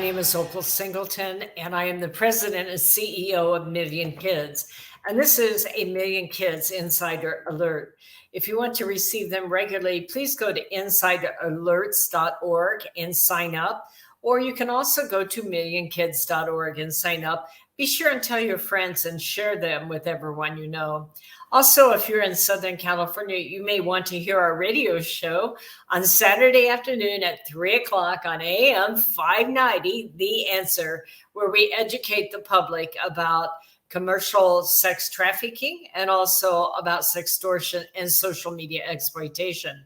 name is Opal Singleton, and I am the president and CEO of Million Kids. And this is a Million Kids Insider Alert. If you want to receive them regularly, please go to insideralerts.org and sign up. Or you can also go to millionkids.org and sign up. Be sure and tell your friends and share them with everyone you know. Also, if you're in Southern California, you may want to hear our radio show on Saturday afternoon at 3 o'clock on AM 590, The Answer, where we educate the public about commercial sex trafficking and also about sextortion and social media exploitation.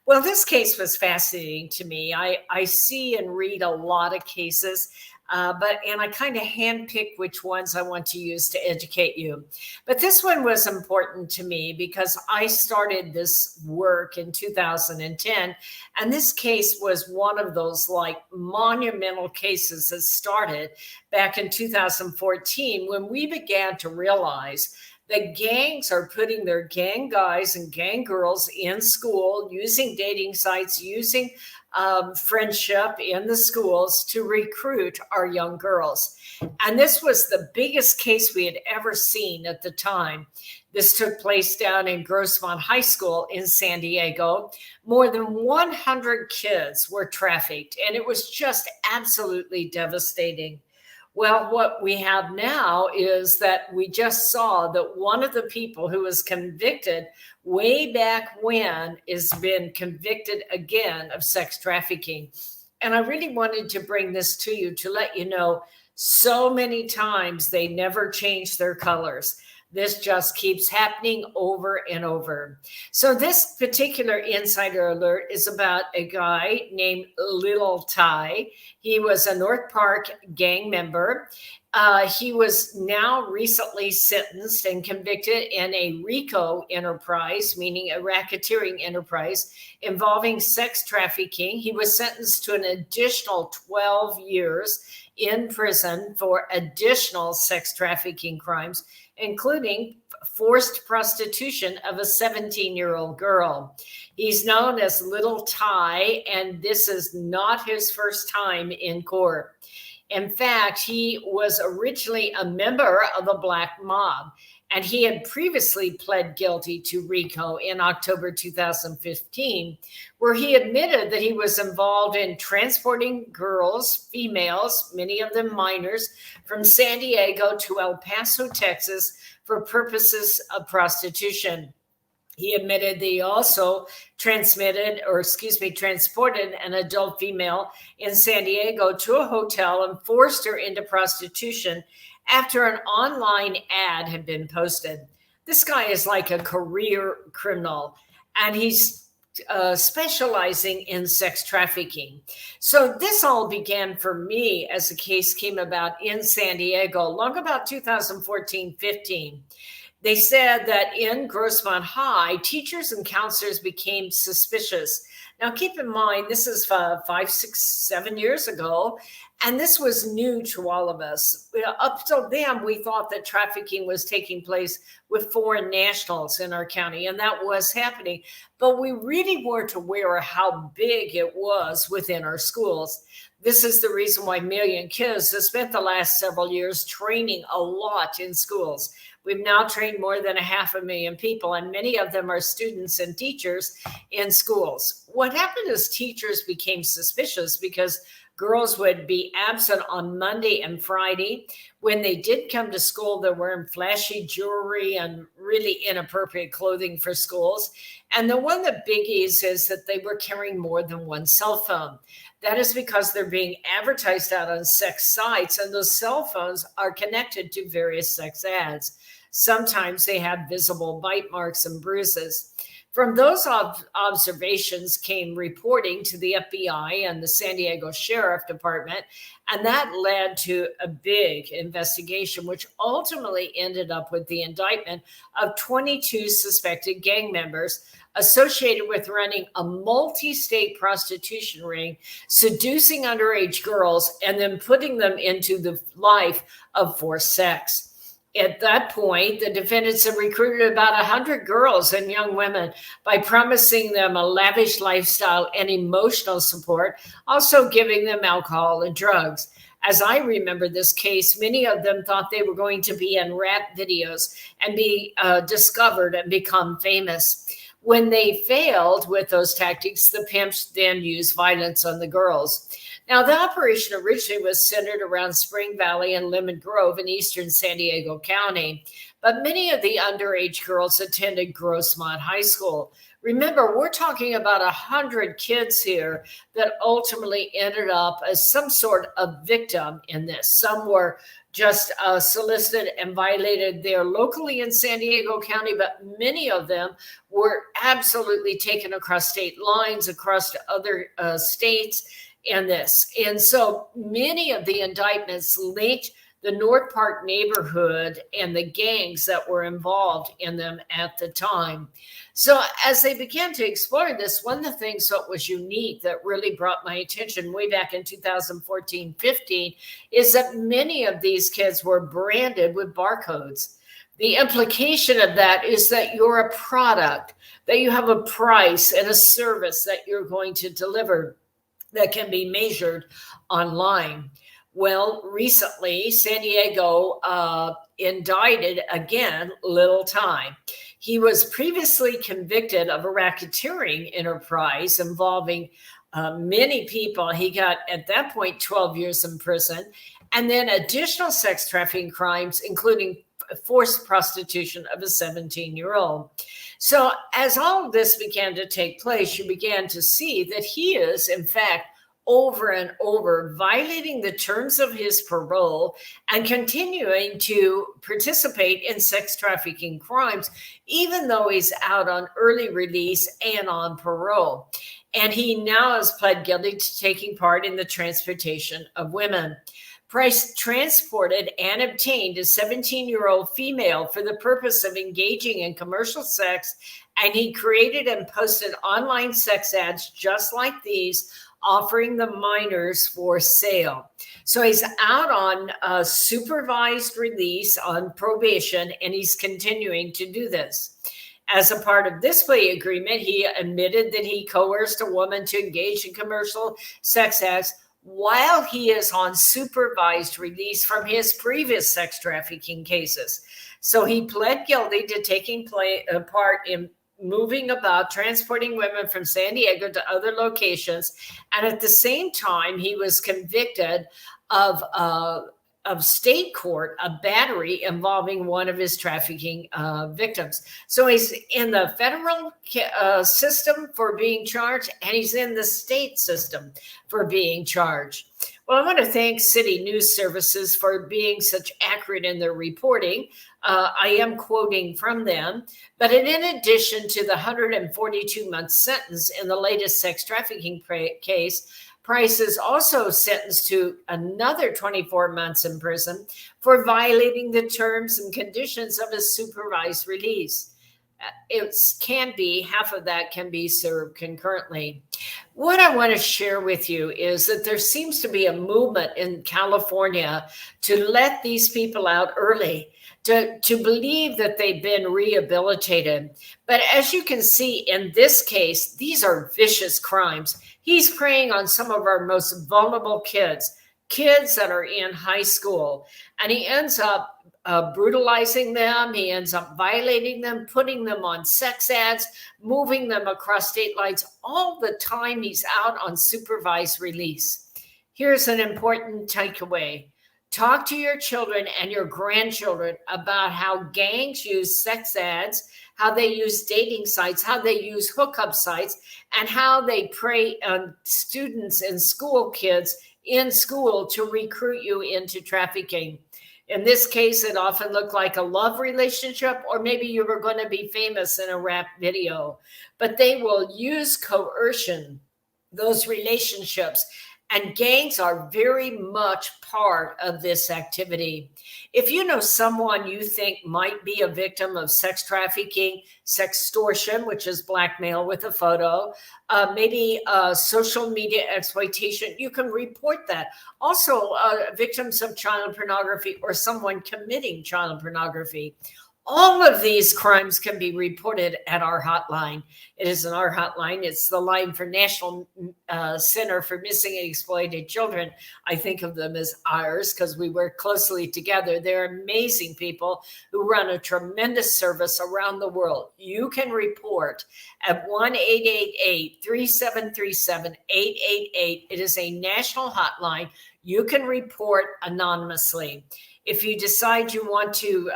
Well, this case was fascinating to me. I see and read a lot of cases, and I kind of handpick which ones I want to use to educate you. But this one was important to me because I started this work in 2010, and this case was one of those like monumental cases that started back in 2014 when we began to realize that gangs are putting their gang guys and gang girls in school, using dating sites, using friendship in the schools to recruit our young girls. And this was the biggest case we had ever seen at the time. This took place down in Grossmont High School in San Diego. More than 100 kids were trafficked, and it was just absolutely devastating. Well, what we have now is that we just saw that one of the people who was convicted way back when has been convicted again of sex trafficking. And I really wanted to bring this to you to let you know so many times they never change their colors. This just keeps happening over and over. So this particular insider alert is about a guy named Lil Ty. He was a North Park gang member. He was now recently sentenced and convicted in a RICO enterprise, meaning a racketeering enterprise involving sex trafficking. He was sentenced to an additional 12 years in prison for additional sex trafficking crimes, including forced prostitution of a 17-year-old girl. He's known as Lil Ty, and this is not his first time in court. In fact, he was originally a member of a black mob, and he had previously pled guilty to RICO in October 2015, where he admitted that he was involved in transporting girls, females, many of them minors, from San Diego to El Paso, Texas, for purposes of prostitution. He admitted that he also transported an adult female in San Diego to a hotel and forced her into prostitution after an online ad had been posted. This guy is like a career criminal, and he's specializing in sex trafficking. So this all began for me as the case came about in San Diego, long about 2014-15. They said that in Grossmont High, teachers and counselors became suspicious. Now, keep in mind, this is 5, 6, 7 years ago, and this was new to all of us. Up till then, we thought that trafficking was taking place with foreign nationals in our county, and that was happening. But we really weren't aware of how big it was within our schools. This is the reason why Million Kids has spent the last several years training a lot in schools. We've now trained more than 500,000 people, and many of them are students and teachers in schools. What happened is teachers became suspicious because girls would be absent on Monday and Friday. When they did come to school, they're wearing flashy jewelry and really inappropriate clothing for schools. And the one of the biggies is that they were carrying more than one cell phone. That is because they're being advertised out on sex sites, and those cell phones are connected to various sex ads. Sometimes they have visible bite marks and bruises. From those observations came reporting to the FBI and the San Diego Sheriff Department, and that led to a big investigation, which ultimately ended up with the indictment of 22 suspected gang members associated with running a multi-state prostitution ring, seducing underage girls, and then putting them into the life of forced sex. At that point, the defendants had recruited about 100 girls and young women by promising them a lavish lifestyle and emotional support, also giving them alcohol and drugs. As I remember this case, many of them thought they were going to be in rap videos and be discovered and become famous. When they failed with those tactics, the pimps then used violence on the girls. Now, the operation originally was centered around Spring Valley and Lemon Grove in eastern San Diego County, but many of the underage girls attended Grossmont High School. Remember, we're talking about 100 kids here that ultimately ended up as some sort of victim in this. Some were just solicited and violated there locally in San Diego County, but many of them were absolutely taken across state lines, across to other states in this. And so many of the indictments linked the North Park neighborhood and the gangs that were involved in them at the time. So as they began to explore this, one of the things that was unique that really brought my attention way back in 2014-15 is that many of these kids were branded with barcodes. The implication of that is that you're a product, that you have a price and a service that you're going to deliver that can be measured online. Well, recently, San Diego indicted again Lil Ty. He was previously convicted of a racketeering enterprise involving many people. He got, at that point, 12 years in prison, and then additional sex trafficking crimes, including forced prostitution of a 17-year-old. So as all of this began to take place, you began to see that he is, in fact, over and over violating the terms of his parole and continuing to participate in sex trafficking crimes, even though he's out on early release and on parole. And he now has pled guilty to taking part in the transportation of women. Price transported and obtained a 17-year-old female for the purpose of engaging in commercial sex, and he created and posted online sex ads just like these, offering the minors for sale. So he's out on a supervised release on probation, and he's continuing to do this. As a part of this plea agreement, he admitted that he coerced a woman to engage in commercial sex acts while he is on supervised release from his previous sex trafficking cases. So he pled guilty to taking part in moving about, transporting women from San Diego to other locations. And at the same time, he was convicted of state court, a battery involving one of his trafficking victims. So he's in the federal system for being charged, and he's in the state system for being charged. Well, I want to thank City News Services for being such accurate in their reporting. I am quoting from them. But in addition to the 142-month sentence in the latest sex trafficking case, Price is also sentenced to another 24 months in prison for violating the terms and conditions of his supervised release. It can be, half of that can be served concurrently. What I want to share with you is that there seems to be a movement in California to let these people out early, to believe that they've been rehabilitated. But as you can see in this case, these are vicious crimes. He's preying on some of our most vulnerable kids that are in high school, and he ends up brutalizing them. He ends up violating them, putting them on sex ads, moving them across state lines, all the time he's out on supervised release. Here's an important takeaway. Talk to your children and your grandchildren about how gangs use sex ads, how they use dating sites, how they use hookup sites, and how they prey on students and school kids in school to recruit you into trafficking. In this case, it often looked like a love relationship, or maybe you were going to be famous in a rap video. But they will use coercion, those relationships, and gangs are very much part of this activity. If you know someone you think might be a victim of sex trafficking, sextortion, which is blackmail with a photo, maybe social media exploitation, you can report that. Also, victims of child pornography or someone committing child pornography. All of these crimes can be reported at our hotline. It isn't our hotline. It's the line for National Center for Missing and Exploited Children. I think of them as ours because we work closely together. They're amazing people who run a tremendous service around the world. You can report at 1-888-3737-888. It is a national hotline. You can report anonymously. If you decide you want to,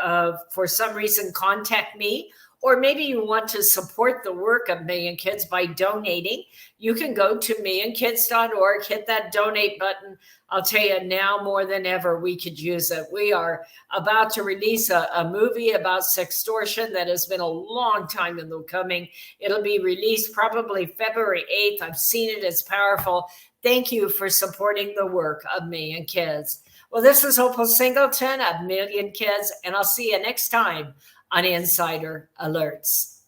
for some reason, contact me, or maybe you want to support the work of Million Kids by donating, you can go to millionkids.org, hit that donate button. I'll tell you now more than ever, we could use it. We are about to release a movie about sextortion that has been a long time in the coming. It'll be released probably February 8th. I've seen it. It's powerful. Thank you for supporting the work of Million Kids. Well, this is Opal Singleton of Million Kids, and I'll see you next time on Insider Alerts.